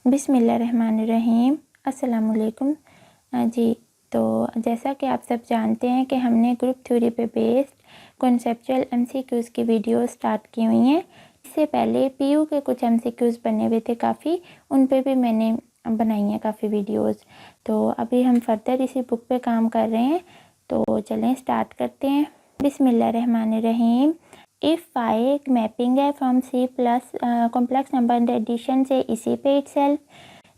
बिस्मिल्लाहिर्रहमानिर्रहीम। अस्सलामुअलैकुम। जी, तो जैसा कि आप सब जानते हैं कि हमने ग्रुप थ्योरी पे बेस्ड कॉन्सेप्चुअल एमसीक्यूज़ की वीडियो स्टार्ट की हुई हैं। इससे पहले पीयू के कुछ एमसीक्यूज़ बने हुए थे काफ़ी, उन पे भी मैंने बनाई हैं काफ़ी वीडियोज़। तो अभी हम फर्दर इसी बुक पे काम कर रहे हैं, तो चलें स्टार्ट करते हैं। बिस्मिल्लाहिर्रहमानिर्रहीम। इफ़ फाई एक मैपिंग है from C plus complex number addition से इसी पे इटसेल्फ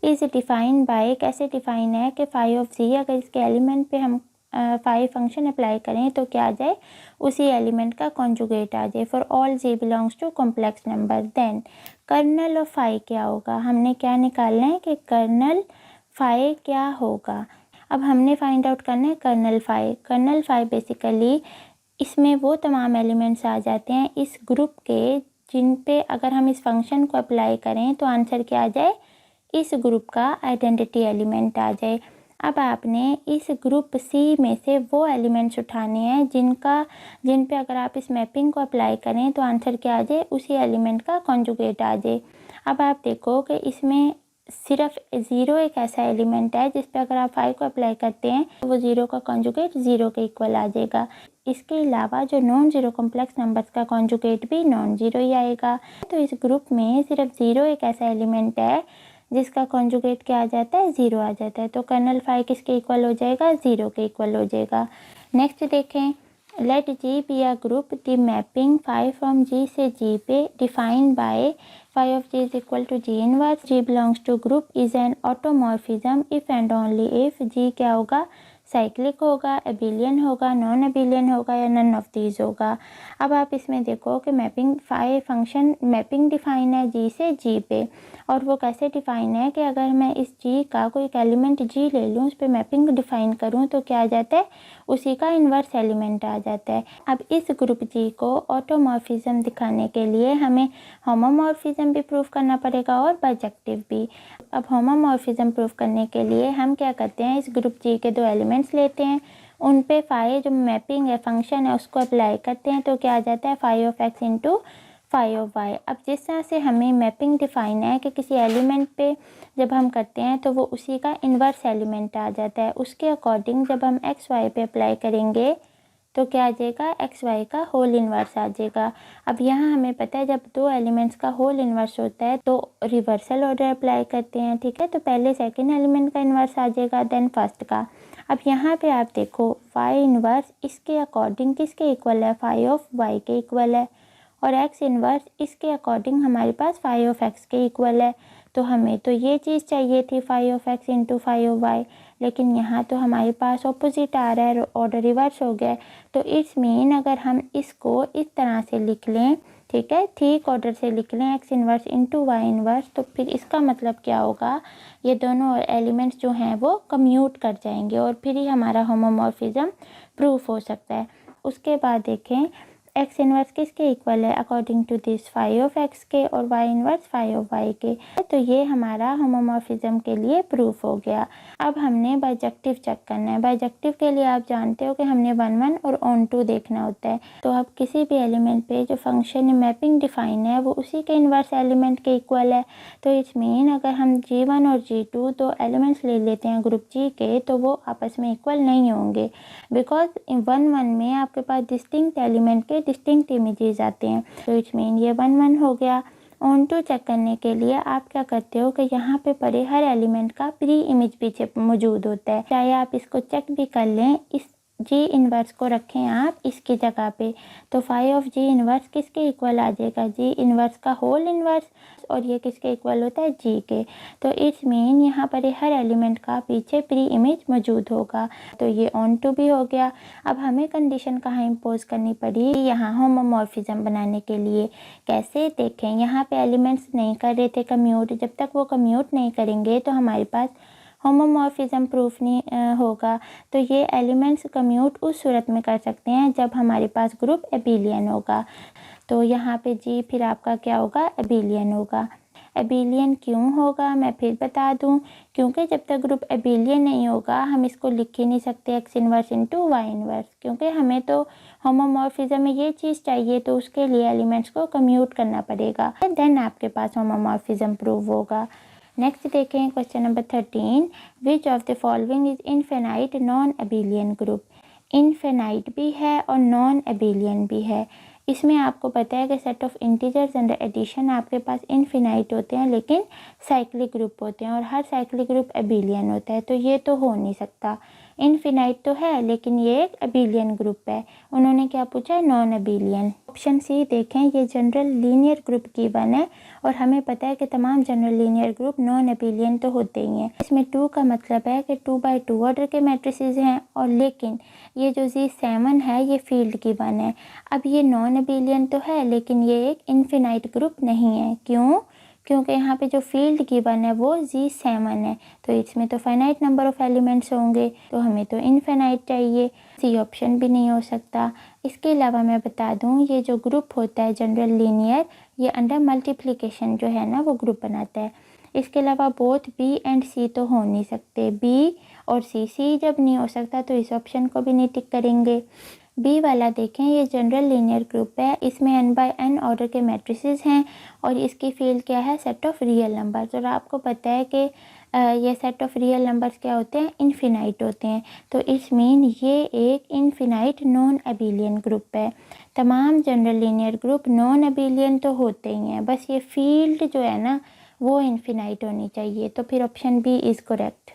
इज़ डिफ़ाइन बाय, कैसे डिफ़ाइन है कि फाई ऑफ जी, अगर इसके एलिमेंट पे हम फाई फंक्शन अप्लाई करें तो क्या आ जाए, उसी एलिमेंट का कॉन्जुगेट आ जाए for all g belongs to complex number. Then kernel of phi क्या होगा, हमने क्या निकालना है कि कर्नल फाई क्या होगा। अब हमने फाइंड आउट करना है kernel phi. Kernel phi basically इसमें वो तमाम एलिमेंट्स आ जाते हैं इस ग्रुप के जिन पे अगर हम इस फंक्शन को अप्लाई करें तो आंसर क्या आ जाए, इस ग्रुप का आइडेंटिटी एलिमेंट आ जाए। अब आपने इस ग्रुप सी में से वो एलिमेंट्स उठाने हैं जिन पे अगर आप इस मैपिंग को अप्लाई करें तो आंसर क्या आ जाए, उसी एलिमेंट का कॉन्जुगेट आ जाए। अब आप देखो कि इसमें सिर्फ ज़ीरो एक ऐसा एलिमेंट है जिस पे अगर आप फाइव को अप्लाई करते हैं तो वो ज़ीरो का कॉन्जुगेट ज़ीरो के इक्वल आ जाएगा। इसके अलावा जो नॉन ज़ीरो कॉम्प्लेक्स नंबर्स का कॉन्जुगेट भी नॉन ज़ीरो ही आएगा। तो इस ग्रुप में सिर्फ ज़ीरो एक ऐसा एलिमेंट है जिसका कॉन्जुगेट क्या आ जाता है, ज़ीरो आ जाता है। तो कर्नल फाई किसके इक्वल हो जाएगा, ज़ीरो के इक्वल हो जाएगा। नेक्स्ट देखें, let G be a group the mapping phi from G से जी पे defined by phi of g is equal to g inverse g belongs to group is an automorphism if and only if G क्या होगा, cyclic होगा, एबिलियन होगा, non एबिलियन होगा या none of these होगा। अब आप इसमें देखो कि mapping phi function mapping define है जी से जी पे, और वो कैसे डिफाइन है कि अगर मैं इस जी का कोई एक एलिमेंट जी ले लूँ, उस पर मैपिंग डिफाइन करूँ तो क्या आ जाता है, उसी का इन्वर्स एलिमेंट आ जाता है। अब इस ग्रुप जी को ऑटोमॉर्फिज्म दिखाने के लिए हमें होमोमॉर्फिज्म भी प्रूव करना पड़ेगा और बाइजेक्टिव भी। अब होमोमॉर्फिज्म प्रूव करने के लिए हम क्या करते हैं, इस ग्रुप जी के दो एलिमेंट्स लेते हैं, उन पे फाई जो मैपिंग है फंक्शन है उसको अप्लाई करते हैं तो क्या आ जाता है, phi of x into phi of y. अब जिस तरह से हमें मैपिंग डिफाइन है कि किसी एलिमेंट पे जब हम करते हैं तो वो उसी का इन्वर्स एलिमेंट आ जाता है, उसके अकॉर्डिंग जब हम एक्स वाई पे अप्लाई करेंगे तो क्या आ जाएगा, एक्स वाई का होल इन्वर्स आ जाएगा। अब यहाँ हमें पता है जब दो एलिमेंट्स का होल इन्वर्स होता है तो रिवर्सल ऑर्डर अप्लाई करते हैं, ठीक है। तो पहले सेकंड एलिमेंट का इन्वर्स आ जाएगा, देन फर्स्ट का। अब यहाँ पे आप देखो फाई इन्वर्स इसके अकॉर्डिंग किसके इक्वल है, फाई ऑफ वाई के इक्वल है, और एक्स इन्वर्स इसके अकॉर्डिंग हमारे पास फाई ऑफ एक्स के इक्वल है। तो हमें तो ये चीज़ चाहिए थी phi of x into phi of y, लेकिन यहाँ तो हमारे पास ऑपोजिट आ रहा है, ऑर्डर रिवर्स हो गया है। तो इट्स मीन अगर हम इसको इस तरह से लिख लें, ठीक है, ठीक ऑर्डर से लिख लें x inverse into y inverse, तो फिर इसका मतलब क्या होगा, ये दोनों एलिमेंट्स जो हैं वो कम्यूट कर जाएंगे और फिर ही हमारा होमोमॉर्फिज्म प्रूफ हो सकता है। उसके बाद देखें एक्स इन्वर्स किसके इक्वल है, according to this phi of x के, और y inverse phi of y के। तो ये हमारा होमोमॉर्फिज्म के लिए प्रूफ हो गया। अब हमने बाइजेक्टिव चेक करना है। बाइजेक्टिव के लिए आप जानते हो कि हमने 1 1 और ऑन 2 देखना होता है। तो अब किसी भी एलिमेंट पे जो फंक्शन मैपिंग डिफाइन है वो उसी के इन्वर्स एलिमेंट के इक्वल है। तो इट्स मीन अगर हम G1 और G2 दो एलिमेंट्स ले लेते हैं ग्रुप जी के तो वो आपस में इक्वल नहीं होंगे, बिकॉज 1 1 में आपके पास डिस्टिंक्ट एलिमेंट के डिस्टिंक्ट इमेजेस आते हैं। तो इट्स मीन ये 1 1 हो गया। ऑन टू चेक करने के लिए आप क्या करते हो कि यहाँ पे पड़े हर एलिमेंट का प्री इमेज पीछे मौजूद होता है, चाहे आप इसको चेक भी कर लें, इस जी इन्वर्स को रखें आप इसकी जगह पे, तो फाई ऑफ जी इन्वर्स किसके इक्वल आ जाएगा, जी इन्वर्स का होल इन्वर्स, और ये किसके इक्वल होता है, जी के। तो इट्स मीन यहाँ पर हर एलिमेंट का पीछे प्री इमेज मौजूद होगा। तो ये ऑन टू भी हो गया। अब हमें कंडीशन कहाँ इम्पोज करनी पड़ी, यहाँ होमोमॉर्फिज्म बनाने के लिए। कैसे देखें, यहाँ पे एलिमेंट्स नहीं कर रहे थे कम्यूट, जब तक वो कम्यूट नहीं करेंगे तो हमारे पास होमोमॉर्फिज्म प्रूफ नहीं होगा। तो ये एलिमेंट्स कम्यूट उस सूरत में कर सकते हैं जब हमारे पास ग्रुप एबिलियन होगा। तो यहाँ पे जी फिर आपका क्या होगा, एबिलियन होगा। एबिलियन क्यों होगा मैं फिर बता दूं, क्योंकि जब तक ग्रुप एबिलियन नहीं होगा हम इसको लिख ही नहीं सकते x inverse into y inverse, क्योंकि हमें तो होमोमॉर्फिज्म में ये चीज़ चाहिए, तो उसके लिए एलिमेंट्स को कम्यूट करना पड़ेगा, देन आपके पास होमोमॉर्फिज्म प्रूव होगा। नेक्स्ट देखें question number 13, which of the following is infinite non abelian group. Infinite भी है और नॉन एबिलियन भी है। इसमें आपको पता है कि set of integers under addition आपके पास इनफिनाइट होते हैं लेकिन साइक्लिक ग्रुप होते हैं और हर साइक्लिक ग्रुप एबिलियन होता है, तो ये तो हो नहीं सकता। इनफिनाइट तो है लेकिन ये एक एबिलियन ग्रुप है। उन्होंने क्या पूछा है, नॉन एबिलियन। ऑप्शन सी देखें, ये जनरल लीनियर ग्रुप गिवन है और हमें पता है कि तमाम जनरल लीनियर ग्रुप नॉन एबिलियन तो होते ही हैं। इसमें 2 का मतलब है कि 2x2 ऑर्डर के मैट्रिसेस हैं और लेकिन ये जो Z7 है ये फील्ड गिवन है। अब ये नॉन एबिलियन तो है लेकिन ये एक इनफिनाइट ग्रुप नहीं है। क्यों? क्योंकि यहाँ पे जो फील्ड गिवन है वो Z7 है, तो इसमें तो फाइनाइट नंबर ऑफ एलिमेंट्स होंगे, तो हमें तो इनफिनाइट चाहिए। सी ऑप्शन भी नहीं हो सकता। इसके अलावा मैं बता दूँ, ये जो ग्रुप होता है जनरल लीनियर, ये अंडर मल्टीप्लिकेशन जो है ना वो ग्रुप बनाता है। इसके अलावा बोथ बी एंड सी तो हो नहीं सकते। बी और सी जब नहीं हो सकता तो इस ऑप्शन को भी नहीं टिक करेंगे। बी वाला देखें, ये जनरल लीनियर ग्रुप है, इसमें n/n ऑर्डर के मैट्रिसेस हैं और इसकी फील्ड क्या है, सेट ऑफ रियल नंबर्स। और आपको पता है कि ये सेट ऑफ रियल नंबर्स क्या होते हैं, इनफिनाइट होते हैं, तो इट्स मीन ये एक इनफिनाइट नॉन एबिलियन ग्रुप है। तमाम जनरल लीनियर ग्रुप नॉन एबिलियन तो होते ही हैं, बस ये फील्ड जो है ना वो इनफिनाइट होनी चाहिए, तो फिर option B is correct.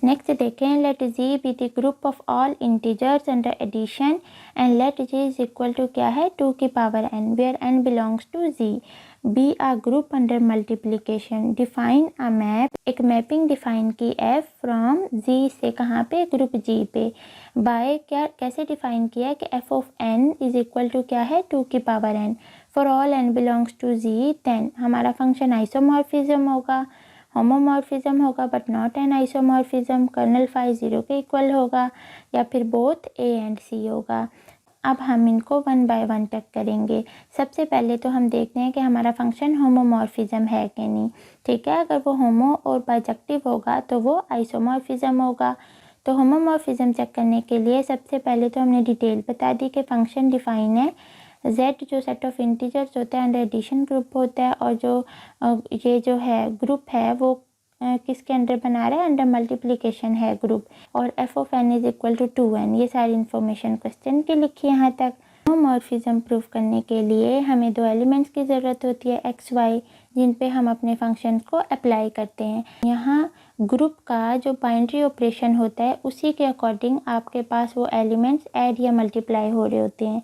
Next देखें, let G be the group of all integers under addition and let G is equal to क्या है, 2 की power n, where n belongs to G. Be a group under multiplication. Define a map, एक mapping define की f from G से, कहाँ पे, group जी पे। Bye क्या, कैसे डिफाइन किया है कि f of n is equal to क्या है, 2 की power n। For all n belongs to G, then हमारा फंक्शन आइसोमॉर्फिज्म होगा, होमोमॉर्फिज्म होगा but not an isomorphism. Kernel phi 0 के इक्वल होगा या फिर बोथ ए एंड सी होगा। अब हम इनको 1 बाय 1 तक करेंगे। सबसे पहले तो हम देखते हैं कि हमारा फंक्शन होमोमॉर्फिज्म है कि नहीं। ठीक है, अगर वो होमो और बाइजेक्टिव होगा तो वो आइसोमॉर्फिज्म होगा। तो होमोमॉर्फिज्म चेक करने के लिए सबसे पहले तो हमने डिटेल बता दी कि फंक्शन डिफाइन है। Z जो सेट ऑफ इंटीजर्स होता है अंडर एडिशन ग्रुप होता है और जो ये जो है ग्रुप है वो किसके अंडर बना रहा है, अंडर मल्टीप्लिकेशन है ग्रुप। और f of n is equal to 2n। ये सारी इन्फॉर्मेशन क्वेश्चन की लिखी है यहाँ तक। होमोमॉर्फिज्म प्रूफ करने के लिए हमें 2 एलिमेंट्स की ज़रूरत होती है x, y, जिन पे हम अपने फंक्शन को अप्लाई करते हैं। यहाँ ग्रुप का जो बाइनरी ऑपरेशन होता है उसी के अकॉर्डिंग आपके पास वो एलिमेंट्स ऐड या मल्टीप्लाई हो रहे होते हैं।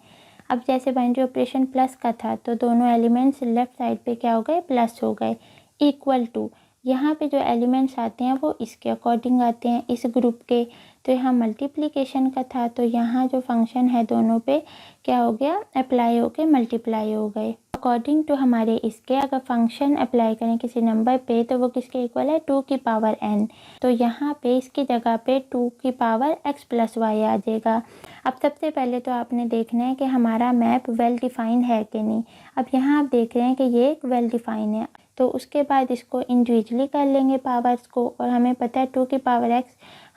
अब जैसे बाइनरी ऑपरेशन प्लस का था तो दोनों एलिमेंट्स लेफ्ट साइड पे क्या हो गए, प्लस हो गए। इक्वल टू, यहाँ पे जो एलिमेंट्स आते हैं वो इसके अकॉर्डिंग आते हैं, इस ग्रुप के। तो यहाँ मल्टीप्लिकेशन का था तो यहाँ जो फंक्शन है दोनों पे क्या हो गया, अप्लाई होके मल्टीप्लाई हो गए। अकॉर्डिंग टू हमारे इसके अगर फंक्शन अप्लाई करें किसी नंबर पे तो वो किसके इक्वल है, 2 की पावर n। तो यहाँ पे इसकी जगह पे 2 की पावर x प्लस वाई आ जाएगा। अब सबसे पहले तो आपने देखना है कि हमारा मैप वेल डिफाइन है कि नहीं। अब यहाँ आप देख रहे हैं कि ये वेल डिफाइन है, तो उसके बाद इसको इंडिविजुअली कर लेंगे पावर्स को। और हमें पता है 2 की पावर x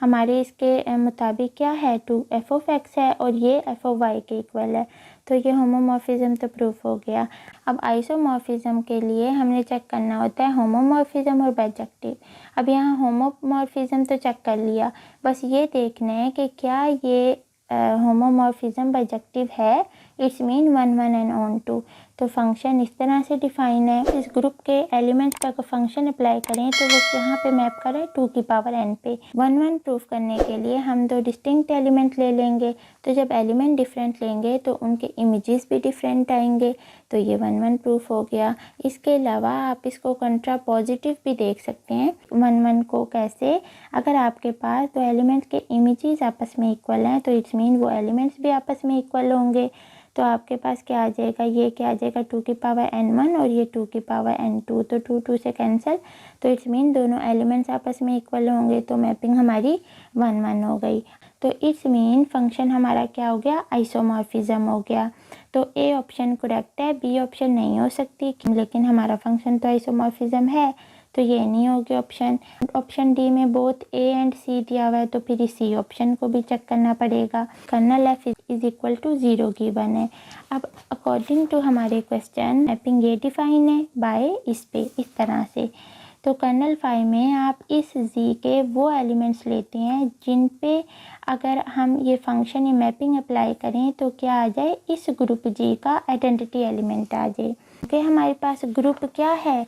हमारे इसके मुताबिक क्या है, 2 f ऑफ x है और ये f ऑफ y के इक्वल है। तो ये होमोमॉर्फिज्म तो प्रूफ हो गया। अब आइसोमॉर्फिज्म के लिए हमने चेक करना होता है होमोमॉर्फिज्म और बाइजेक्टिव। अब यहाँ होमोमॉर्फिज्म तो चेक कर लिया, बस ये देखना है कि क्या ये होमोमॉर्फिज्म बाइजेक्टिव है। It's mean 1 1 and on 2। तो फंक्शन इस तरह से डिफाइन है। इस ग्रुप के एलिमेंट्स का फंक्शन अप्लाई करें तो वो यहाँ पे मैप करे 2 की पावर n पे। 1 1 प्रूफ करने के लिए हम 2 डिस्टिंक्ट एलिमेंट ले लेंगे। तो जब एलिमेंट डिफरेंट लेंगे तो उनके इमेजेस भी डिफरेंट आएंगे, तो ये 1 1 प्रूफ हो गया। इसके अलावा आप इसको कंट्रा पॉजिटिव भी देख सकते हैं 1 1 को। कैसे, अगर आपके पास 2 एलिमेंट्स के इमेजेस आपस में इक्वल हैं तो इट्स मीन वो एलिमेंट्स भी आपस में इक्वल होंगे। तो आपके पास क्या आ जाएगा, ये क्या आ जाएगा, 2 की पावर n1 और ये 2 की पावर n2। तो 2 2 से कैंसिल, तो इट्स मीन दोनों एलिमेंट्स आपस में इक्वल होंगे, तो मैपिंग हमारी 1 1 हो गई। तो इट्स मीन फंक्शन हमारा क्या हो गया, आइसोमॉर्फिज्म हो गया। तो ए ऑप्शन करेक्ट है, बी ऑप्शन नहीं हो सकती, लेकिन हमारा फंक्शन तो आइसोमॉर्फिज्म है, तो ये नहीं होगी ऑप्शन। ऑप्शन डी में बोथ ए एंड सी दिया हुआ है, तो फिर इसी ऑप्शन को भी चेक करना पड़ेगा। Kernel f is equal to 0 given है। अब अकॉर्डिंग टू हमारे क्वेश्चन मैपिंग ये डिफाइन है बाय इस पे, इस तरह से। तो कर्नल फाई में आप इस जी के वो एलिमेंट्स लेते हैं जिन पे अगर हम ये फंक्शन या मैपिंग अप्लाई करें तो क्या आ जाए, इस ग्रुप जी का आइडेंटिटी एलिमेंट आ जाए। क्योंकि हमारे पास ग्रुप क्या है,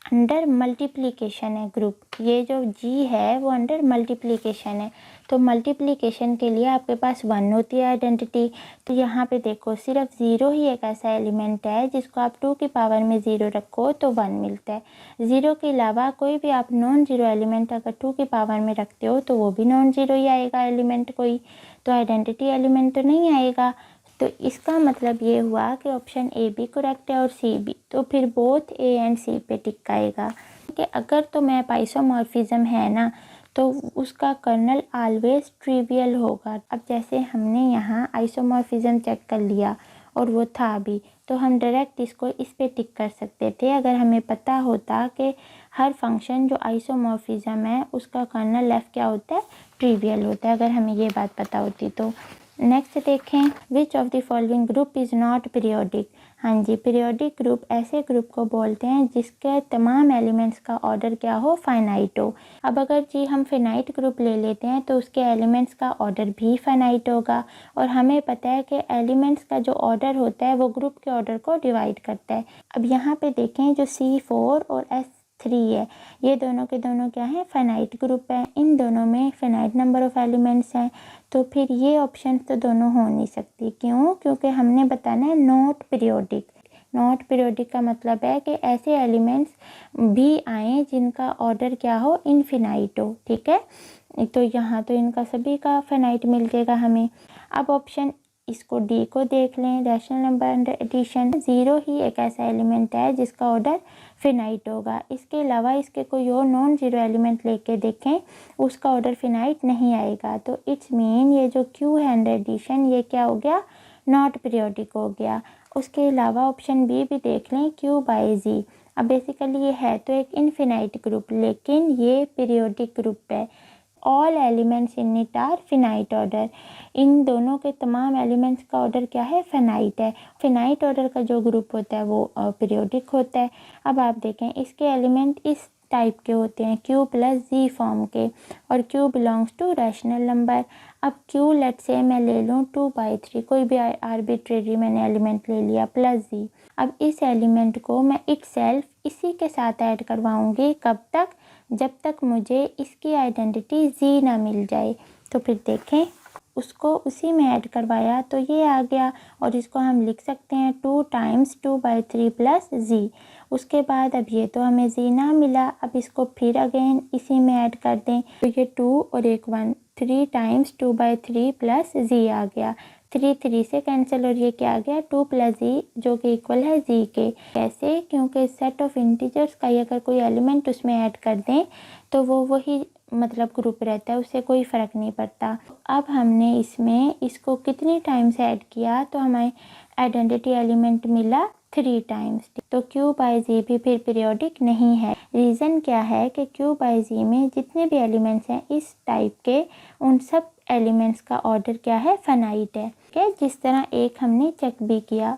अंडर मल्टीप्लिकेशन है ग्रुप, ये जो जी है वो अंडर मल्टीप्लिकेशन है। तो मल्टीप्लिकेशन के लिए आपके पास 1 होती है आइडेंटिटी। तो यहाँ पे देखो सिर्फ 0 ही एक ऐसा एलिमेंट है जिसको आप 2 की पावर में 0 रखो तो 1 मिलता है। 0 के अलावा कोई भी आप नॉन ज़ीरो एलिमेंट अगर 2 की पावर में रखते हो तो वो भी नॉन ज़ीरो ही आएगा एलिमेंट कोई, तो आइडेंटिटी एलिमेंट तो नहीं आएगा। तो इसका मतलब ये हुआ कि ऑप्शन ए भी करेक्ट है और सी भी, तो फिर बोथ ए एंड सी पे टिक आएगा। कि अगर तो मैप आइसोमॉर्फिज्म है ना तो उसका कर्नल ऑलवेज ट्रिवियल होगा। अब जैसे हमने यहाँ आइसोमॉर्फिज्म चेक कर लिया और वो था भी, तो हम डायरेक्ट इसको इस पे टिक कर सकते थे अगर हमें पता होता कि हर फंक्शन जो आइसोमॉर्फिज्म है उसका कर्नल एफ क्या होता है, ट्रिवियल होता है, अगर हमें ये बात पता होती तो। नेक्स्ट देखें, which of the following group is not periodic. हाँ जी, पीरियोडिक ग्रुप ऐसे ग्रुप को बोलते हैं जिसके तमाम एलिमेंट्स का ऑर्डर क्या हो, फाइनाइट हो। अब अगर जी हम फिनाइट ग्रुप ले लेते हैं तो उसके एलिमेंट्स का ऑर्डर भी फाइनाइट होगा, और हमें पता है कि एलिमेंट्स का जो ऑर्डर होता है वो ग्रुप के ऑर्डर को डिवाइड करता है। अब यहाँ पे देखें जो C4 और S3 है, ये दोनों के दोनों क्या हैं, फाइनाइट ग्रुप है, इन दोनों में फाइनाइट नंबर ऑफ एलिमेंट्स हैं। तो फिर ये ऑप्शन तो दोनों हो नहीं सकती। क्यों? क्योंकि हमने बताना है नॉट पीरियोडिक। नॉट पीरियोडिक का मतलब है कि ऐसे एलिमेंट्स भी आए जिनका ऑर्डर क्या हो, इनफिनाइट हो। ठीक है, तो यहाँ तो इनका सभी का फाइनाइट मिल जाएगा हमें। अब ऑप्शन इसको डी को देख लें, रैशनल नंबर अंडर एडिशन। 0 ही एक ऐसा एलिमेंट है जिसका ऑर्डर फिनाइट होगा, इसके अलावा इसके कोई और नॉन ज़ीरो एलिमेंट लेके देखें उसका ऑर्डर फिनाइट नहीं आएगा। तो इट्स मीन ये जो क्यू है अंडर एडिशन ये क्या हो गया, नॉट पीरियोडिक हो गया। उसके अलावा ऑप्शन बी भी देख लें, क्यू बाई जी। अब बेसिकली ये है तो एक इनफिनाइट ग्रुप, लेकिन ये पीरियोडिक ग्रुप है। All elements in it are finite order, इन दोनों के तमाम एलिमेंट्स का ऑर्डर क्या है, फिनाइट है। फिनाइट ऑर्डर का जो ग्रुप होता है वो पीरियोडिक होता है। अब आप देखें इसके एलिमेंट इस टाइप के होते हैं, Q प्लस जी फॉर्म के, और Q belongs to rational number. अब Q लेट से मैं ले लूँ 2/3, कोई भी आर्बिट्रेरी मैंने एलिमेंट ले लिया, प्लस जी। अब इस एलिमेंट को मैं इटसेल्फ इसी के साथ ऐड करवाऊँगी, कब तक, जब तक मुझे इसकी आइडेंटिटी जी ना मिल जाए। तो फिर देखें उसको उसी में ऐड करवाया तो ये आ गया, और इसको हम लिख सकते हैं 2 टाइम्स 2/3 प्लस जी। उसके बाद अब ये तो हमें जी ना मिला, अब इसको फिर अगेन इसी में ऐड कर दें तो ये 2 और एक 1, 3 टाइम्स 2/3 प्लस जी आ गया। 3 3 से कैंसिल और ये क्या आ गया, 2 प्लस जी जो कि इक्वल है जी के। कैसे? क्योंकि सेट ऑफ इंटीजर्स का ही अगर कोई एलिमेंट उसमें ऐड कर दें तो वो वही मतलब ग्रुप रहता है, उससे कोई फ़र्क नहीं पड़ता। अब हमने इसमें इसको कितनी टाइम्स ऐड किया तो हमें आइडेंटिटी एलिमेंट मिला 3 टाइम्स। तो क्यू बाई जी भी फिर पीरियोडिक नहीं है। रीज़न क्या है कि क्यू बाई जी में जितने भी एलिमेंट्स हैं इस टाइप के, उन सब एलिमेंट्स का ऑर्डर क्या है, फाइनाइट है। ठीक है, जिस तरह एक हमने चेक भी किया।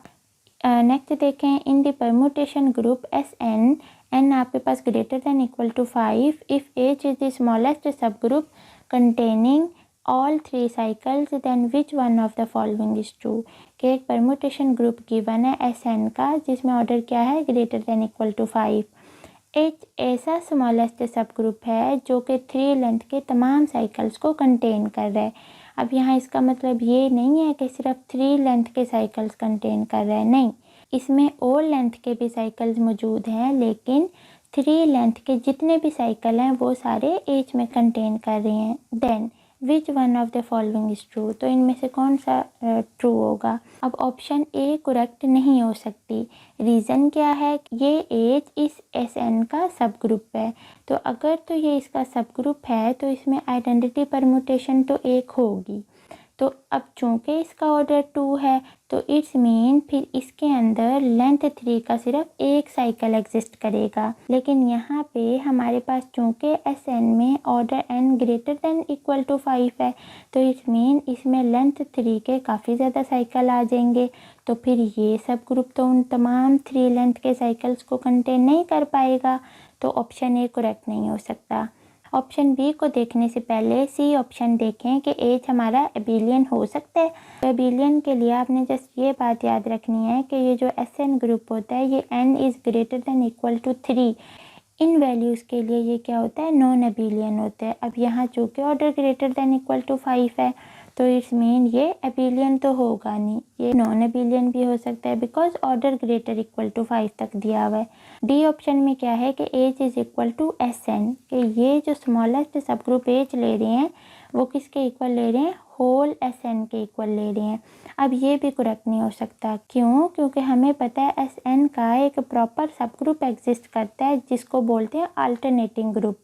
नेक्स्ट देखें, in the permutation group SN, n आपके पास greater than equal to 5 if H is the smallest subgroup containing all 3 cycles then which one of the following is true. कि एक परमुटेशन ग्रुप गिवन है SN का जिसमें order क्या है, greater than equal to 5। H ऐसा smallest subgroup है जो कि 3 लेंथ के तमाम साइकिल्स को कंटेन कर रहा है। अब यहाँ इसका मतलब ये नहीं है कि सिर्फ 3 लेंथ के साइकिल्स कंटेन कर रहा है, नहीं, इसमें और लेंथ के भी साइकिल्स मौजूद हैं, लेकिन 3 लेंथ के जितने भी साइकिल हैं वो सारे एच में कंटेन कर रहे हैं। Then which one of the following is true, तो इनमें से कौन सा ट्रू होगा। अब ऑप्शन ए करेक्ट नहीं हो सकती। रीज़न क्या है, ये एच इस SN का सब ग्रुप है, तो अगर तो ये इसका सब ग्रुप है तो इसमें आइडेंटिटी परमुटेशन तो एक होगी। तो अब चूँकि इसका ऑर्डर 2 है तो इट्स मीन फिर इसके अंदर लेंथ 3 का सिर्फ एक साइकिल एग्जिस्ट करेगा। लेकिन यहाँ पे हमारे पास चूँकि SN में order n greater than equal to 5 है तो इट्स मीन इसमें लेंथ 3 के काफ़ी ज़्यादा साइकिल आ जाएंगे। तो फिर ये सब ग्रुप तो उन तमाम 3 लेंथ के साइकिल्स को कंटेन नहीं कर पाएगा। तो ऑप्शन ए करेक्ट नहीं हो सकता। ऑप्शन बी को देखने से पहले सी ऑप्शन देखें कि एज हमारा एबिलियन हो सकता है। तो एबिलियन के लिए आपने जस्ट ये बात याद रखनी है कि ये जो SN ग्रुप होता है ये n is greater than equal to 3 इन वैल्यूज़ के लिए ये क्या होता है, नॉन एबिलियन होता है। अब यहाँ चूँकि order greater than equal to 5 है तो इट्स मीन ये एबिलियन तो होगा नहीं, ये नॉन एबिलियन भी हो सकता है because order greater equal to 5 तक दिया हुआ है। डी ऑप्शन में क्या है कि H is equal to SN, कि ये जो स्मॉलेस्ट सब ग्रुप एज ले रहे हैं वो किसके इक्वल ले रहे हैं, होल SN के इक्वल ले रहे हैं। अब ये भी करेक्ट नहीं हो सकता, क्यों, क्योंकि हमें पता है SN का एक प्रॉपर सब ग्रुप एग्जिस्ट करता है जिसको बोलते हैं अल्टरनेटिंग ग्रुप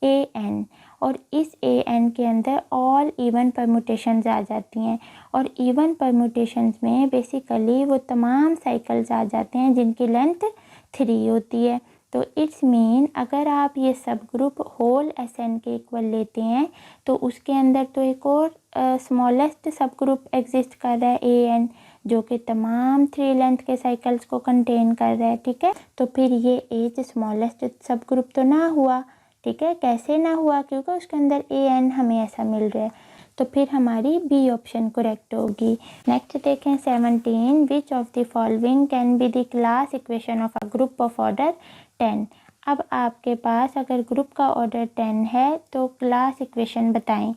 AN, और इस AN के अंदर ऑल इवन परम्यूटेशंस आ जाती हैं, और इवन परम्यूटेशंस में बेसिकली वो तमाम साइकिल्स आ जाते हैं जिनकी लेंथ 3 होती है। तो इट्स मीन अगर आप ये सब ग्रुप होल SN के इक्वल लेते हैं तो उसके अंदर तो एक और स्मॉलेस्ट सब ग्रुप एग्जिस्ट कर रहा है AN, जो कि तमाम 3 लेंथ के साइकिल्स को कंटेन कर रहा है। ठीक है, तो फिर ये एज स्मॉलेस्ट सब ग्रुप तो ना हुआ। ठीक है, कैसे ना हुआ, क्योंकि उसके अंदर AN हमें ऐसा मिल रहा है। तो फिर हमारी बी ऑप्शन करेक्ट होगी। नेक्स्ट देखें 17, which of the following can be the class equation of a group of order 10। अब आपके पास अगर ग्रुप का ऑर्डर 10 है तो क्लास इक्वेशन बताएं।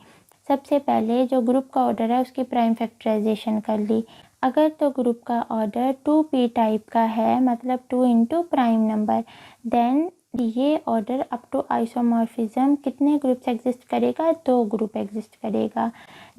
सबसे पहले जो ग्रुप का ऑर्डर है उसकी प्राइम फैक्टराइजेशन कर ली। अगर तो ग्रुप का ऑर्डर 2p टाइप का है, मतलब 2 इंटू प्राइम नंबर, देन ये ऑर्डर अप टू आइसोमॉर्फिज्म कितने ग्रुप्स एग्जिस्ट करेगा, 2 ग्रुप एग्जिस्ट करेगा,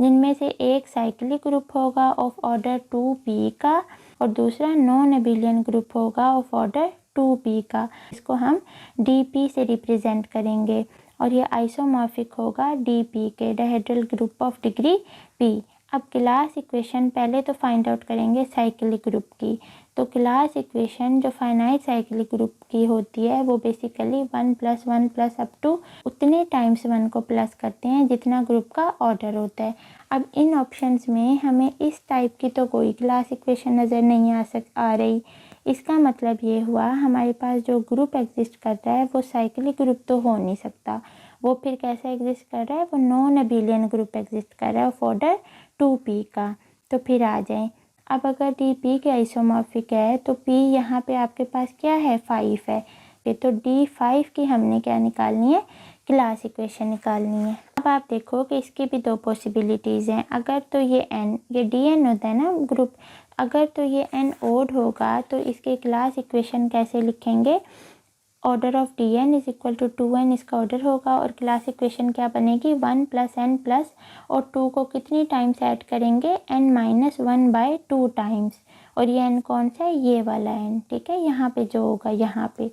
जिनमें से एक साइक्लिक ग्रुप होगा ऑफ ऑर्डर 2p का और दूसरा नॉन एबिलियन ग्रुप होगा ऑफ ऑर्डर 2p का। इसको हम dp से रिप्रेजेंट करेंगे और ये आइसोमॉर्फिक होगा dp के, dihedral group of degree p। अब क्लास इक्वेशन पहले तो फाइंड आउट करेंगे साइक्लिक ग्रुप की। तो क्लास इक्वेशन जो फाइनाइट साइक्लिक ग्रुप की होती है वो बेसिकली 1 + 1 + अप टू उतने टाइम्स 1 को प्लस करते हैं जितना ग्रुप का ऑर्डर होता है। अब इन ऑप्शंस में हमें इस टाइप की तो कोई क्लास इक्वेशन नज़र नहीं आ रही। इसका मतलब ये हुआ हमारे पास जो ग्रुप एग्जिस्ट कर रहा है वो साइक्लिक ग्रुप तो हो नहीं सकता। वो फिर कैसा एग्जिस्ट कर रहा है, वो नॉन एबिलियन ग्रुप एग्जिस्ट कर रहा है ऑफ ऑर्डर 2p का। तो फिर आ जाएं, अब अगर dp के आइसोमॉर्फिक है तो p यहाँ पे आपके पास क्या है, 5 है। तो d5 की हमने क्या निकालनी है, क्लास इक्वेशन निकालनी है। अब आप देखो कि इसकी भी 2 पॉसिबिलिटीज़ हैं। अगर तो ये n, ये dn होता है ना ग्रुप, अगर तो ये n ओड होगा तो इसके क्लास इक्वेशन कैसे लिखेंगे, order of dn is equal to 2n इसका ऑर्डर होगा, और क्लास इक्वेशन क्या बनेगी, 1 + n प्लस और 2 को कितनी टाइम्स ऐड करेंगे, n-1/2 टाइम्स, और ये n कौन सा है, ये वाला n। ठीक है, यहाँ पे जो होगा यहाँ पे।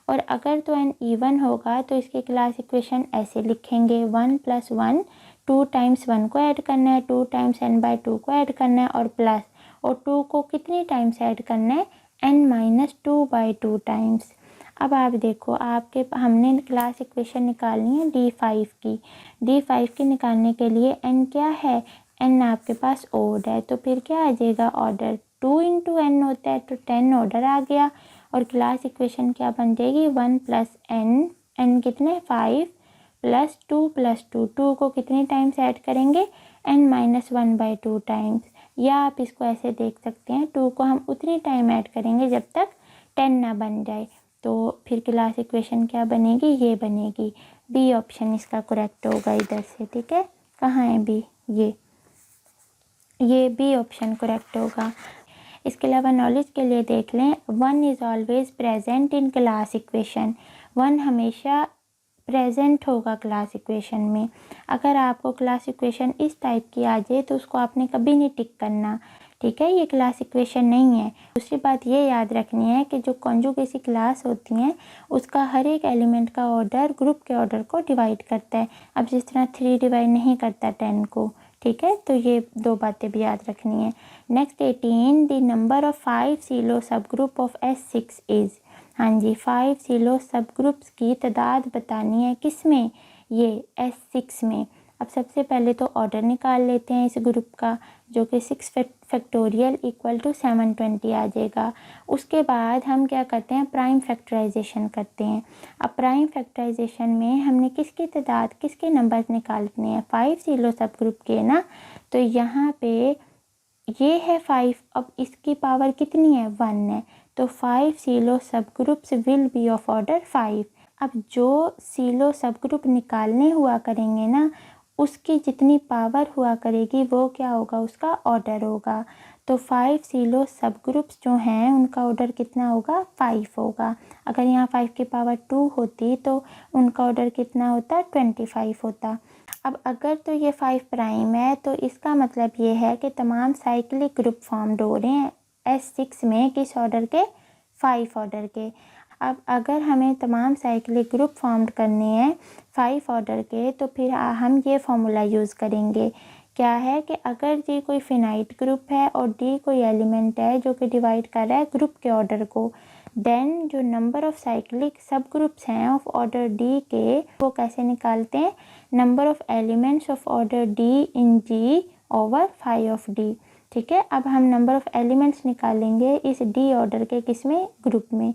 और अगर तो n इवन होगा तो इसकी क्लास इक्वेशन ऐसे लिखेंगे, 1 + 1, 2 टाइम्स 1 को ऐड करना है, 2 टाइम्स n/2 को ऐड करना है, और प्लस, और 2 को कितनी टाइम्स ऐड करना है, n-2/2 टाइम्स। अब आप देखो, आपके हमने क्लास इक्वेशन निकालनी है d5 की। d5 की निकालने के लिए n क्या है, n आपके पास ओड है, तो फिर क्या आ जाएगा, ऑर्डर 2 इंटू n होता है तो 10 ऑर्डर आ गया, और क्लास इक्वेशन क्या बन जाएगी, 1 + n, n कितने 5 + 2 + 2, 2 को कितनी टाइम्स ऐड करेंगे, n-1/2 टाइम्स। या आप इसको ऐसे देख सकते हैं, 2 को हम उतनी टाइम ऐड करेंगे जब तक 10 ना बन जाए। तो फिर क्लास इक्वेशन क्या बनेगी, ये बनेगी। बी ऑप्शन इसका करेक्ट होगा इधर से। ठीक है, कहाँ है बी, ये बी ऑप्शन करेक्ट होगा। इसके अलावा नॉलेज के लिए देख लें, 1 is always present in class equation. 1 हमेशा प्रेजेंट होगा क्लास इक्वेशन में। अगर आपको क्लास इक्वेशन इस टाइप की आ जाए तो उसको आपने कभी नहीं टिक करना। ठीक है, ये क्लास इक्वेशन नहीं है। दूसरी बात ये याद रखनी है कि जो कॉन्जुगेसी क्लास होती हैं उसका हर एक एलिमेंट का ऑर्डर ग्रुप के ऑर्डर को डिवाइड करता है। अब जिस तरह 3 डिवाइड नहीं करता 10 को। ठीक है, तो ये 2 बातें भी याद रखनी है। Next 18, the number of 5 silo सब ग्रुप ऑफ S6 इज़। हाँ जी, 5 सीलो सब ग्रुप्स की तादाद बतानी है, किस में, ये S6 में। अब सबसे पहले तो ऑर्डर निकाल लेते हैं इस ग्रुप का, जो कि 6 फैक्टोरियल इक्वल टू 720 आ जाएगा। उसके बाद हम क्या करते हैं, प्राइम फैक्टराइजेशन करते हैं। अब प्राइम फैक्टराइजेशन में हमने किसकी तादाद, किसके नंबर निकालने हैं, 5 सीलो सब ग्रुप के ना। तो यहाँ पे ये है 5, अब इसकी पावर कितनी है, 1 है। तो 5 सीलो सब groups will be of order 5। अब जो सीलो सब ग्रुप निकालने हुआ करेंगे ना, उसकी जितनी पावर हुआ करेगी वो क्या होगा, उसका ऑर्डर होगा। तो 5 सीलो सब ग्रुप्स जो हैं उनका ऑर्डर कितना होगा, 5 होगा। अगर यहाँ 5 की पावर 2 होती तो उनका ऑर्डर कितना होता, 25 होता। अब अगर तो ये 5 प्राइम है तो इसका मतलब ये है कि तमाम साइक्लिक ग्रुप फॉर्म्ड हो रहे हैं S6 में, किस ऑर्डर के, 5 ऑर्डर के। अब अगर हमें तमाम साइक्लिक ग्रुप फॉर्म्ड करने हैं 5 ऑर्डर के, तो फिर हम ये फार्मूला यूज़ करेंगे। क्या है कि अगर जी कोई फिनाइट ग्रुप है और डी कोई एलिमेंट है जो कि डिवाइड कर रहा है ग्रुप के ऑर्डर को, देन जो number of cyclic sub groups हैं ऑफ ऑर्डर डी के, वो कैसे निकालते हैं, number of elements of order d in G over 5 of d. ठीक है, अब हम नंबर ऑफ़ एलिमेंट्स निकालेंगे इस डी ऑर्डर के, किसमें, ग्रुप में।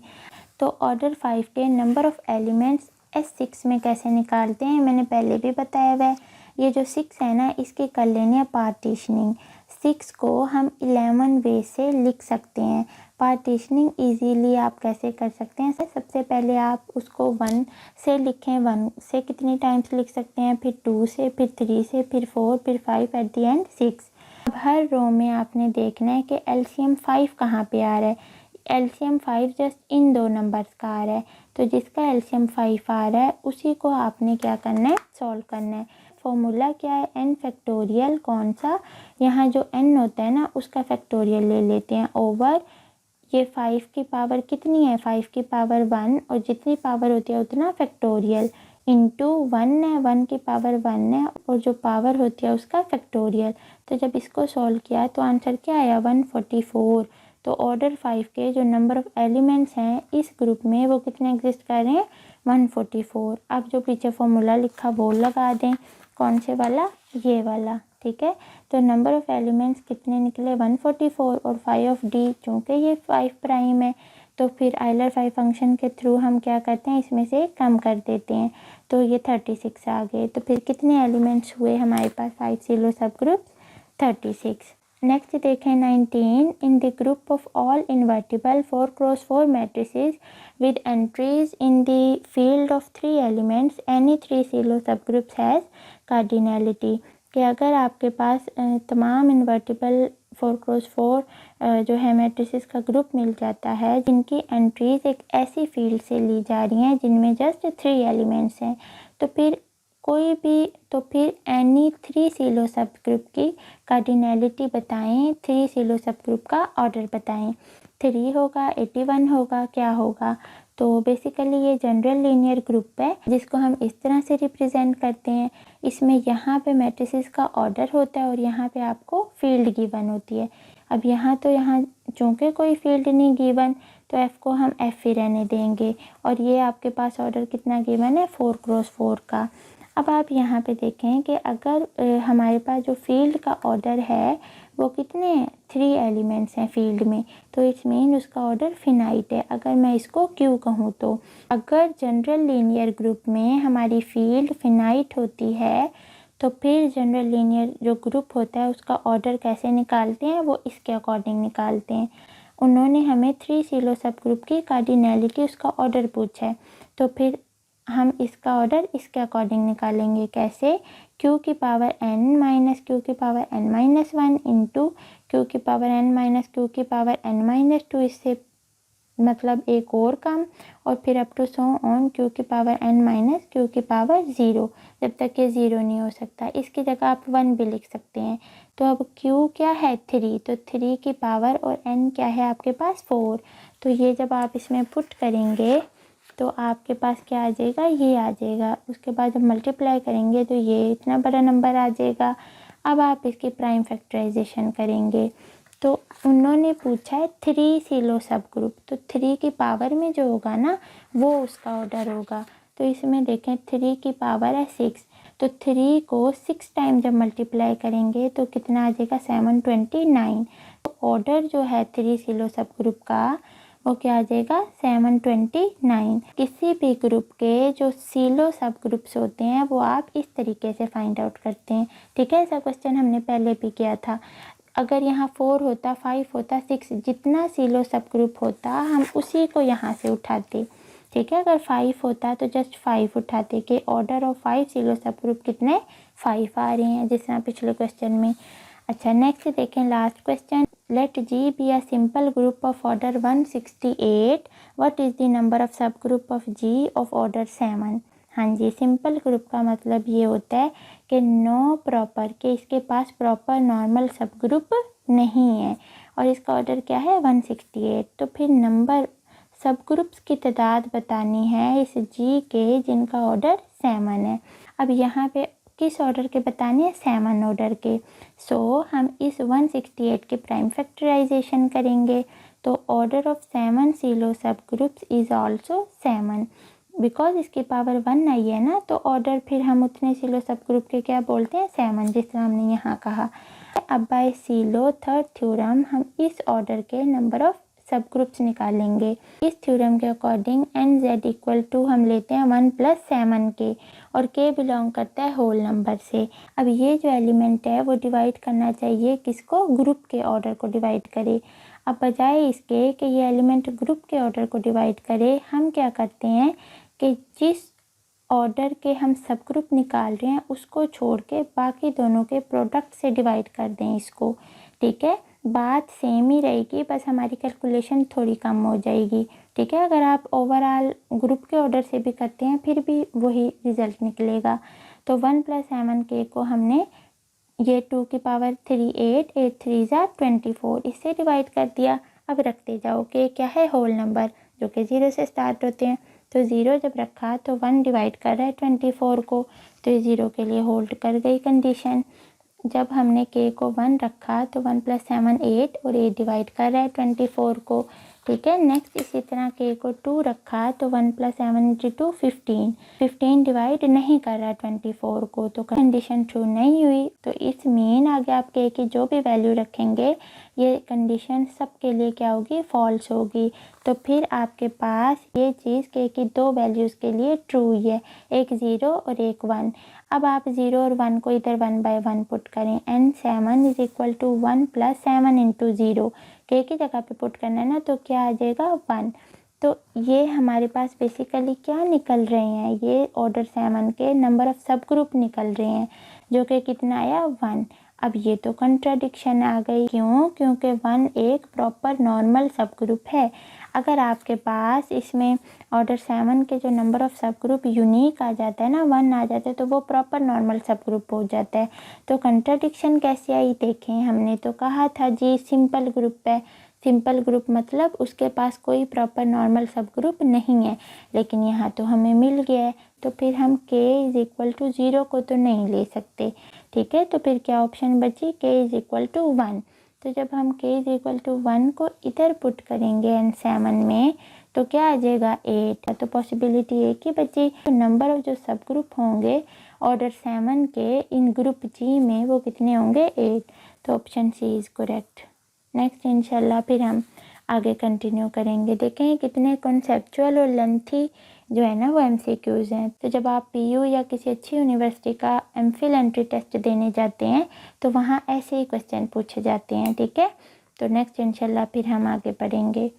तो ऑर्डर 5 के नंबर ऑफ़ एलिमेंट्स S6 में कैसे निकालते हैं, मैंने पहले भी बताया हुआ है। ये जो 6 है ना, इसकी कर लेनी है पार्टीशनिंग। 6 को हम 11 वे से लिख सकते हैं। पार्टीशनिंग इजीली आप कैसे कर सकते हैं, सबसे पहले आप उसको 1 से लिखें, 1 से कितनी टाइम्स लिख सकते हैं, फिर 2 से, फिर 3 से, फिर 4, फिर 5, एट दी एंड 6। अब हर रो में आपने देखना है कि एलसीएम 5 कहाँ पे आ रहा है। एलसीएम 5 जस्ट इन दो नंबर्स का आ रहा है, तो जिसका एलसीएम 5 आ रहा है उसी को आपने क्या करना है, सॉल्व करना है। फॉर्मूला क्या है, n फैक्टोरियल, कौन सा, यहाँ जो n होता है ना उसका फैक्टोरियल ले लेते हैं ओवर ये 5 की पावर कितनी है, 5 की पावर 1, और जितनी पावर होती है उतना फैक्टोरियल, इंटू 1 है, 1 की पावर 1 है, और जो पावर होती है उसका फैक्टोरियल। तो जब इसको सॉल्व किया तो आंसर क्या आया, 144। तो ऑर्डर 5 के जो नंबर ऑफ़ एलिमेंट्स हैं इस ग्रुप में वो कितने एग्जिस्ट कर रहे हैं, 144। अब जो पीछे फॉर्मूला लिखा वो लगा दें, कौन से वाला, ये वाला। ठीक है, तो नंबर ऑफ़ एलिमेंट्स कितने निकले, 144, और 5 ऑफ डी, चूँकि ये 5 प्राइम है तो फिर आइलर 5 फंक्शन के थ्रू हम क्या करते हैं, इसमें से कम कर देते हैं, तो ये 36 आ गए। तो फिर कितने एलिमेंट्स हुए हमारे पास, 5 सीलो सब ग्रुप, 36। नेक्स्ट देखें 19, in the group of all invertible 4x4 matrices with entries in the field of 3 elements, any 3 silo सब ग्रुप्स हैज़ कार्डिनैलिटी। कि अगर आपके पास तमाम इन्वर्टिबल 4x4 जो है मैट्रिसेस का ग्रुप मिल जाता है जिनकी एंट्रीज एक ऐसी फील्ड से ली जा रही हैं जिनमें जस्ट 3 एलिमेंट्स हैं, तो फिर कोई भी, तो फिर एनी 3 सीलो सब ग्रुप की कार्डिनैलिटी बताएं, 3 सीलो सब ग्रुप का ऑर्डर बताएं। 3 होगा, 81 होगा, क्या होगा। तो बेसिकली ये जनरल लीनियर ग्रुप है जिसको हम इस तरह से रिप्रेजेंट करते हैं। इसमें यहाँ पे मैट्रिसेस का ऑर्डर होता है और यहाँ पे आपको फील्ड गिवन होती है। अब यहाँ चूँकि कोई फील्ड नहीं गिवन तो एफ़ को हम एफ़ ही रहने देंगे, और ये आपके पास ऑर्डर कितना गिवन है, 4x4 का। अब आप यहाँ पे देखें कि अगर हमारे पास जो फील्ड का ऑर्डर है वो कितने, 3 एलिमेंट्स हैं फील्ड में, तो इट्स मीन उसका ऑर्डर फिनाइट है। अगर मैं इसको क्यों कहूँ, तो अगर जनरल लीनियर ग्रुप में हमारी फील्ड फिनाइट होती है तो फिर जनरल लीनियर जो ग्रुप होता है उसका ऑर्डर कैसे निकालते हैं, वो इसके अकॉर्डिंग निकालते हैं। उन्होंने हमें 3 सीलो सब ग्रुप की कार्डिनैलिटी, उसका ऑर्डर पूछा है, तो फिर हम इसका ऑर्डर इसके अकॉर्डिंग निकालेंगे। कैसे, q की पावर n माइनस q की power n minus 1 into q की पावर n माइनस q की पावर n माइनस 2, इससे मतलब एक और कम, और फिर up to so on q की पावर n माइनस q की पावर 0, जब तक ये 0 नहीं हो सकता। इसकी जगह आप 1 भी लिख सकते हैं। तो अब q क्या है, 3, तो 3 की पावर, और n क्या है आपके पास, 4। तो ये जब आप इसमें पुट करेंगे तो आपके पास क्या आ जाएगा, ये आ जाएगा। उसके बाद जब मल्टीप्लाई करेंगे तो ये इतना बड़ा नंबर आ जाएगा। अब आप इसकी प्राइम फैक्टराइजेशन करेंगे तो उन्होंने पूछा है 3 सीलो सब ग्रुप, तो 3 की पावर में जो होगा ना वो उसका ऑर्डर होगा। तो इसमें देखें 3 की पावर है 6, तो 3 को 6 टाइम जब मल्टीप्लाई करेंगे तो कितना आ जाएगा 729। तो ऑर्डर जो है 3 सिलो सब ग्रुप का वो क्या आ जाएगा 729। किसी भी ग्रुप के जो सिलो सब ग्रुप्स होते हैं वो आप इस तरीके से फाइंड आउट करते हैं। ठीक है, ऐसा क्वेश्चन हमने पहले भी किया था। अगर यहाँ 4 होता, 5 होता, 6, जितना सिलो सब ग्रुप होता हम उसी को यहाँ से उठाते। ठीक है, अगर 5 होता तो जस्ट 5 उठाते कि ऑर्डर ऑफ 5 सिलो सब ग्रुप कितने 5 आ रहे हैं, जिस तरह पिछले क्वेश्चन में। अच्छा, नेक्स्ट देखें last question. Let G be a simple group of order 168, what is the number of subgroup of G of order 7। हाँ जी, सिंपल ग्रुप का मतलब ये होता है कि नो प्रॉपर, कि इसके पास प्रॉपर नॉर्मल सब ग्रुप नहीं है और इसका ऑर्डर क्या है 168। तो फिर नंबर सब ग्रुप्स की तादाद बतानी है इस जी के जिनका ऑर्डर 7 है। अब यहाँ पे किस ऑर्डर के बताने हैं 7 ऑर्डर के। सो हम इस 168 के प्राइम फैक्टराइजेशन करेंगे। तो ऑर्डर ऑफ 7 सिलो सब ग्रुप्स इज़ आल्सो 7 बिकॉज इसकी पावर 1 आई है ना, तो ऑर्डर फिर हम उतने सिलो सब ग्रुप के क्या बोलते हैं 7, जिस तरह हमने यहाँ कहा। अब बाय सिलो थर्ड थ्योरम हम इस ऑर्डर के नंबर ऑफ सब ग्रुप्स निकालेंगे। इस थ्योरम के according n Z equal to हम लेते हैं 1 + 7 के और के बिलोंग करता है होल नंबर से। अब ये जो एलिमेंट है वो डिवाइड करना चाहिए किसको, ग्रुप के ऑर्डर को डिवाइड करे। अब बजाय इसके कि ये एलिमेंट ग्रुप के ऑर्डर को डिवाइड करे, हम क्या करते हैं कि जिस ऑर्डर के हम सब ग्रुप निकाल रहे हैं उसको छोड़ के बाकी दोनों के प्रोडक्ट से डिवाइड कर दें इसको। ठीक है, बात सेम ही रहेगी, बस हमारी कैलकुलेशन थोड़ी कम हो जाएगी। ठीक है, अगर आप ओवरऑल ग्रुप के ऑर्डर से भी करते हैं फिर भी वही रिज़ल्ट निकलेगा। तो 1 + 7 के को हमने ये 2 की पावर 3 8, 8 3 = 24 इससे डिवाइड कर दिया। अब रखते जाओ कि क्या है होल नंबर जो कि 0 से स्टार्ट होते हैं। तो 0 जब रखा तो 1 डिवाइड कर रहा है 24 को, तो ये 0 के लिए होल्ड कर गई कंडीशन। जब हमने k को 1 रखा तो 1 + 7 8 और 8 डिवाइड कर रहा है 24 को। ठीक है, नेक्स्ट इसी तरह k को 2 रखा तो 1 + 7 × 2 15, 15 डिवाइड नहीं कर रहा 24 को, तो कंडीशन ट्रू नहीं हुई। तो इस मीन आगे आप k की जो भी वैल्यू रखेंगे ये कंडीशन सब के लिए क्या होगी, फॉल्स होगी। तो फिर आपके पास ये चीज़ k की 2 वैल्यूज़ के लिए ट्रू हुई है, एक 0 और एक 1। अब आप 0 और 1 को इधर 1/1 पुट करें। n 7 = 1 + 7 × 0 k की जगह पे पुट करना है ना, तो क्या आ जाएगा 1। तो ये हमारे पास बेसिकली क्या निकल रहे हैं, ये ऑर्डर 7 के नंबर ऑफ सब ग्रुप निकल रहे हैं जो कि कितना आया 1। अब ये तो कंट्राडिक्शन आ गई, क्यों, क्योंकि 1 एक प्रॉपर नॉर्मल सब ग्रुप है। अगर आपके पास इसमें ऑर्डर 7 के जो नंबर ऑफ सब ग्रुप यूनिक आ जाता है ना, 1 आ जाता है, तो वो प्रॉपर नॉर्मल सब ग्रुप हो जाता है। तो कंट्राडिक्शन कैसे आई देखें, हमने तो कहा था जी सिंपल ग्रुप है। सिंपल ग्रुप मतलब उसके पास कोई प्रॉपर नॉर्मल सब ग्रुप नहीं है, लेकिन यहाँ तो हमें मिल गया है। तो फिर हम k = 0 को तो नहीं ले सकते। ठीक है, तो फिर क्या ऑप्शन बची, k = 1। तो जब हम k = 1 को इधर पुट करेंगे n 7 में तो क्या आ जाएगा 8। तो पॉसिबिलिटी एक ही बची। तो नंबर ऑफ जो सब ग्रुप होंगे ऑर्डर 7 के इन ग्रुप जी में वो कितने होंगे 8। तो option C is correct. Next इंशाल्लाह फिर हम आगे कंटिन्यू करेंगे। देखें कितने कॉन्सेप्चुअल और लेंथी जो है ना वो MCQs हैं। तो जब आप PU या किसी अच्छी यूनिवर्सिटी का MPhil एंट्री टेस्ट देने जाते हैं तो वहाँ ऐसे ही क्वेश्चन पूछे जाते हैं। ठीक है, तो नेक्स्ट इंशाल्लाह फिर हम आगे पढ़ेंगे।